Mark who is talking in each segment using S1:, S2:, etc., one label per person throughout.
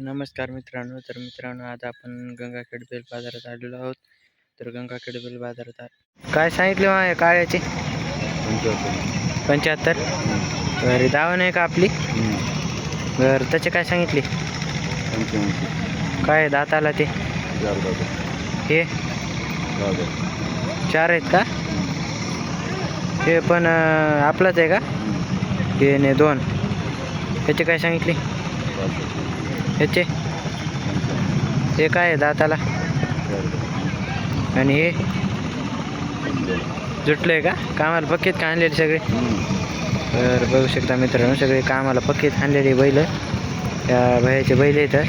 S1: नमस्कार मित्रांनो. आज आपण गंगाखेड बैल बाजारात आलेलो आहोत. तर गंगाखेड बैल बाजारात काय सांगितले मग काळ्याचे 75. बरं दावा नाही का आपली? बरं त्याचे काय सांगितले? काय दाताला ते हे 4 आहेत का? हे पण आपलाच आहे का? हे ने 2. त्याचे काय सांगितले? ह्याचे हे काय आहे दाताला? आणि हे जुटले का? कामाला पक्केत का आणलेले सगळे? तर बघू शकता मित्रांनो, सगळे कामाला पक्केत आणलेले बैल त्या भयाचे बैल येतात,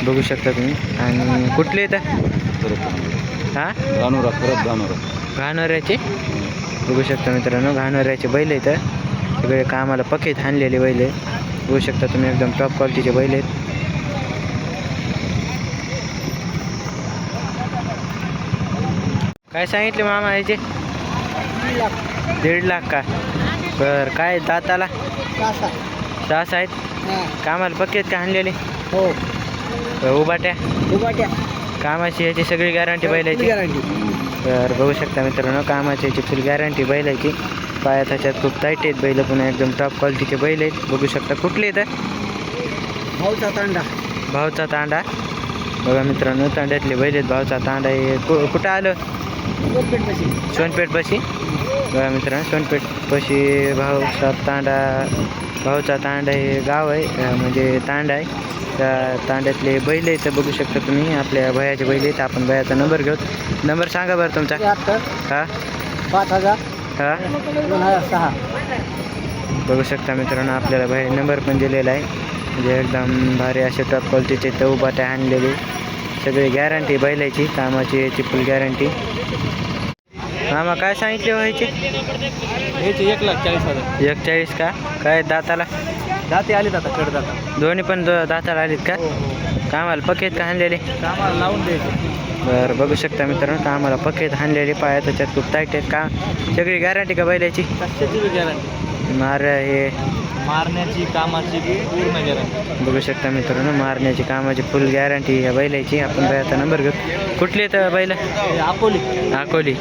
S1: बघू शकता तुम्ही. आणि कुठले येतात? हां घाणोऱ्याचे बघू शकता मित्रांनो, घाणोऱ्याचे बैल येतात, सगळे कामाला पक्केत आणलेले बैल आहेत, बघू शकता तुम्ही. एकदम टॉप क्वालिटीचे बैल आहेत. काय सांगितले मामा याचे? 1.5 लाख का? बरं काय दाताला? 6 आहेत. कामाला पक्केत का आणलेले?
S2: हो.
S1: उबाट्या कामाची याची सगळी गॅरंटी बैलाची? तर बघू शकता मित्रांनो, कामाची याची फुल गॅरंटी बैलाची. पाया त्याच्यात खूप टाईट आहेत बैल, पुन्हा एकदम टॉप क्वालिटीचे बैल आहेत, बघू शकता. कुठले येतात? भाऊचा तांडा बघा मित्रांनो, तांड्यातले बैल आहेत. भाऊचा तांडा हे कुठं आलं? सोनपेठ पाशी बघा मित्रांनो, सोनपेठ पाशी भाऊचा तांडा हे गाव आहे, म्हणजे तांडा आहे. त्या तांड्यातले बैल आहेत, बघू शकता तुम्ही. आपल्या भयाचे बैल आहेत. आपण भयाचा नंबर घेऊ. नंबर सांगा बरं तुमचा. हां
S2: 5000
S1: हां
S2: 2006.
S1: बघू शकता मित्रांनो, आपल्याला भया नंबर पण दिलेला आहे. म्हणजे एकदम भारी असे टॉप क्वालिटीचे तवबाट्या आणलेले, सगळी गॅरंटी बैलाची, कामाची याची फुल गॅरंटी. मामा काय सांगितले व्हायचे?
S2: 1,40,000.
S1: 41 का? काय दाताला?
S2: दाते आले आता कडदाता.
S1: दोन्ही पण दाताला आलीत का? कामाला पक्केत का आणलेले?
S2: कामाला लावून द्यायचे.
S1: बरं बघू शकता मित्रांनो, कामाला पक्केत आणलेले. पाया त्याच्यात खूप टाईट आहेत का? सगळी गॅरंटी का बैलाची?
S2: कशाची बी गॅरंटी?
S1: हे
S2: मारण्याची कामाची बी पूर्ण गॅरंटी.
S1: बघू शकता मित्रांनो, मारण्याची कामाची फुल गॅरंटी या बैलाची. आपण बैलाचा नंबर घेऊ. कुठले तर बैल? अकोली.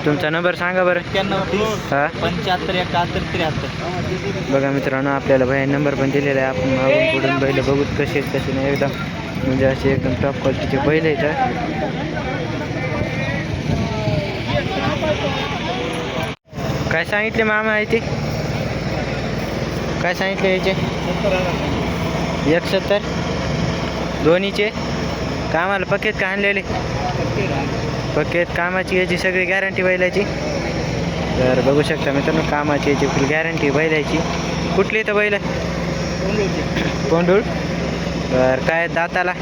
S1: तुमचा नंबर सांगा बरं.
S2: 91
S1: हां
S2: 75 71 73.
S1: बघा मित्रांनो, आपल्याला बाहेर नंबर पण दिलेला आहे. आपण मागून पुढून बैल बघू कसे नाही, एकदम म्हणजे असे एकदम टॉप क्वालिटीचे बैल आहेत. काय सांगितले मामा याचे? काय सांगितले याचे? 170. दोन्हीचे कामाला पक्केत का आणलेले? पक्केत कामाची याची सगळी गॅरंटी बैलाची. तर बघू शकता मित्रांनो, कामाची याची फुल गॅरंटी बैलाची. कुठली तर बैल? कोंडूळ. बरं काय दाताला?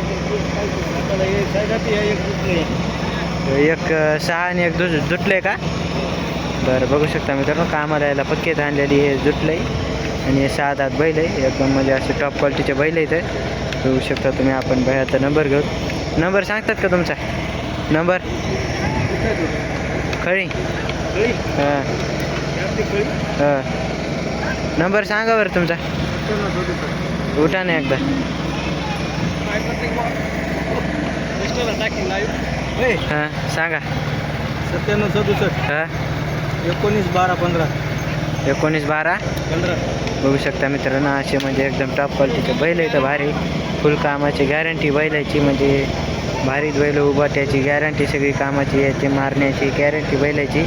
S1: 6 आणि 1 जुटले का? बरं बघू शकता मित्रांनो, कामाला यायला पक्केत आणलेली हे जुटलं आहे. आणि हे 6 दात बैल आहे, एकदम म्हणजे असे टॉप क्वालिटीचे बैल आहेत, बघू शकता तुम्ही. आपण बाहेरचा नंबर घेऊ. नंबर सांगतात का तुमचा? नंबर खळी. हां हां नंबर सांगा बरं तुमचा. उठा ना एकदा. हां सांगा.
S2: 97 67.
S1: हां
S2: 19 12 15.
S1: 19 12
S2: 15.
S1: बघू शकता मित्रांनो, असे म्हणजे एकदम टॉप क्वालिटीचे बैल आहेत, भारी फुल कामाची गॅरंटी बैलाची. म्हणजे भारी बैल, उभा त्याची गॅरंटी सगळी कामाची, याची मारण्याची गॅरंटी बैलाची.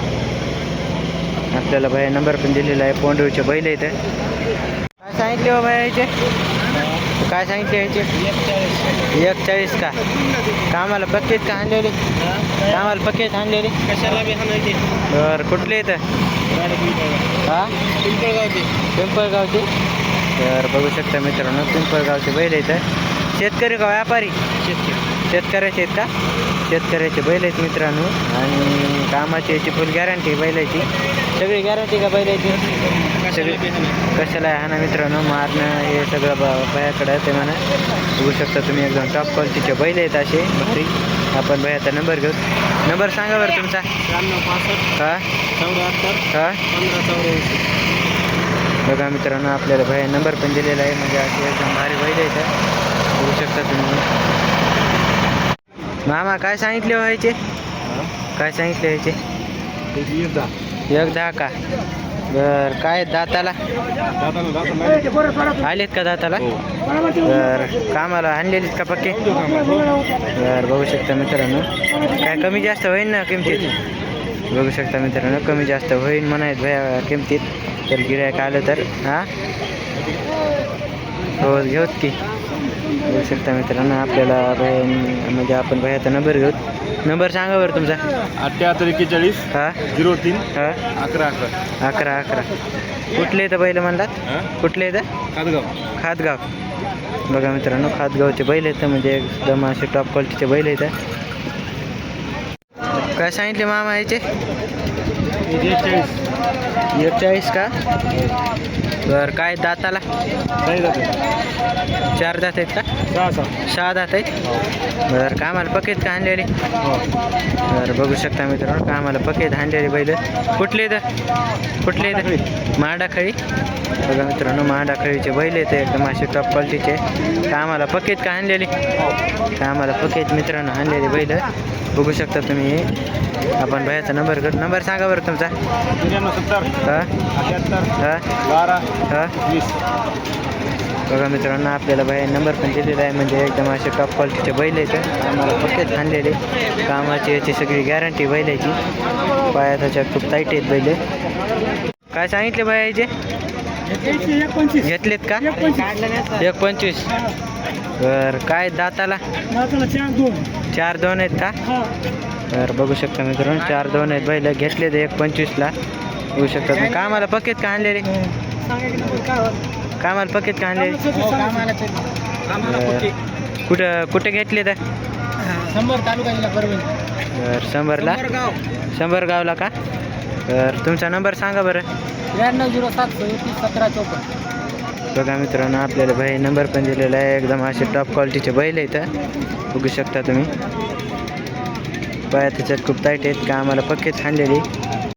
S1: आपल्याला बाया नंबर पण दिलेला आहे. पोंडूचे बैल आहेत. काय सांगितले हो बाया याचे? काय सांगितले याचे? 41 का? कामाला पक्केत का आणलेले? कामाला पक्केत आणलेले.
S2: कशाला बी हाणायचे.
S1: बरं कुठले येतं? हां पिंपळगावचे. तर बघू शकता मित्रांनो, पिंपळगावचे बैल येतं. शेतकरी का व्यापारी? शेतकऱ्याचे आहेत का? शेतकऱ्याचे बैल आहेत मित्रांनो. आणि कामाची याची फुल गॅरंटी बैलाची, सगळी गॅरंटी का बैलाची? सगळी. कशाला आहे ना मित्रांनो, मारणं हे सगळं बायाकडं ते म्हणा. बघू शकता तुम्ही, एकदम टॉप क्वालिटीचे बैल आहेत असे बकरी. आपण बायाचा नंबर घेऊ. नंबर सांगा बरं तुमचा.
S2: 95 65
S1: हां
S2: 74
S1: हां
S2: 15 84.
S1: बघा मित्रांनो, आपल्याला बाया नंबर पण दिलेला आहे. म्हणजे असे एकदम भारी बैल आहेत. बघू शकता तुम्ही. मामा काय सांगितले व्हायचे, काय सांगितले व्हायचे? एक 10 का. बर काय दाताला आलेत का दाताला? तर कामाला आणलेलीत का पक्के? तर बघू शकता मित्रांनो, काय कमी जास्त होईल ना किमतीत? बघू शकता मित्रांनो, कमी जास्त होईल म्हणायत भया किमतीत. तर गिऱ्हाईक आलं तर हां हो घेऊत की. बघू शकता मित्रांनो, आपल्याला म्हणजे आपण भयाचा नंबर घेऊत. नंबर सांगा बरं तुमचा.
S2: 78
S1: हां
S2: 43
S1: हां
S2: 11
S1: 11. कुठले येतं बैल म्हणलात? कुठले येतं? खातगाव. बघा मित्रांनो, खातगावचे बैल येतं, म्हणजे एकदम असे टॉप क्वालिटीचे बैल येतं. काय सांगितले मामा याचे? 41 का. बरं काय दाताला? 4 दात आहेत का? 6 दात आहेत. बरं कामाला पकेत का आणलेले? बरं बघू शकता मित्रांनो, कामाला पकेत आणलेले बैल. कुठले येतं? मांडाखळी. बघा मित्रांनो, मांडाखळीचे बैल येते, एकदम असे टॉप क्वालिटीचे. कामाला पकेत का आणलेली? कामाला पकेत मित्रांनो आणलेले बैल. बघू शकता तुम्ही. आपण भयाचा नंबर सांगा बरं तुमचा.
S2: 70
S1: हां
S2: 78
S1: हां
S2: 12
S1: हां
S2: 20.
S1: बघा मित्रांनो, आपल्याला बाहेर नंबर पण दिलेला आहे, म्हणजे एकदम असे टॉप क्वालिटीचे बैल आहेत. आम्हाला पक्केच आणलेले कामाची याची सगळी गॅरंटी बैलाची. पाया त्याच्या खूप टाईट आहेत बैल. काय सांगितले बाया याचे? घेतलेत का? 1.25. बरं काय दाताला? 4 2 आहेत का? तर बघू शकता मित्रांनो, 4 2 आहेत बैल. घेतले ते 1.25ला. बघू शकता तुम्ही. कामाला पकेत का आणलेले? कामाला पकेत का आणलेले? कुठे घेतले तर?
S2: 100 तालुका जिल्हा परभणी.
S1: बरं 100 गावला का? तर तुमचा नंबर सांगा बरं.
S2: 9307 1754.
S1: बघा मित्रांनो, आपल्याला भाई नंबर पण दिलेला आहे. एकदम असे टॉप क्वालिटीचे बैल इथं बघू शकता तुम्ही. पाया त्याच्यात खूप टाईट आहेत, का आम्हाला पक्केच आणलेली.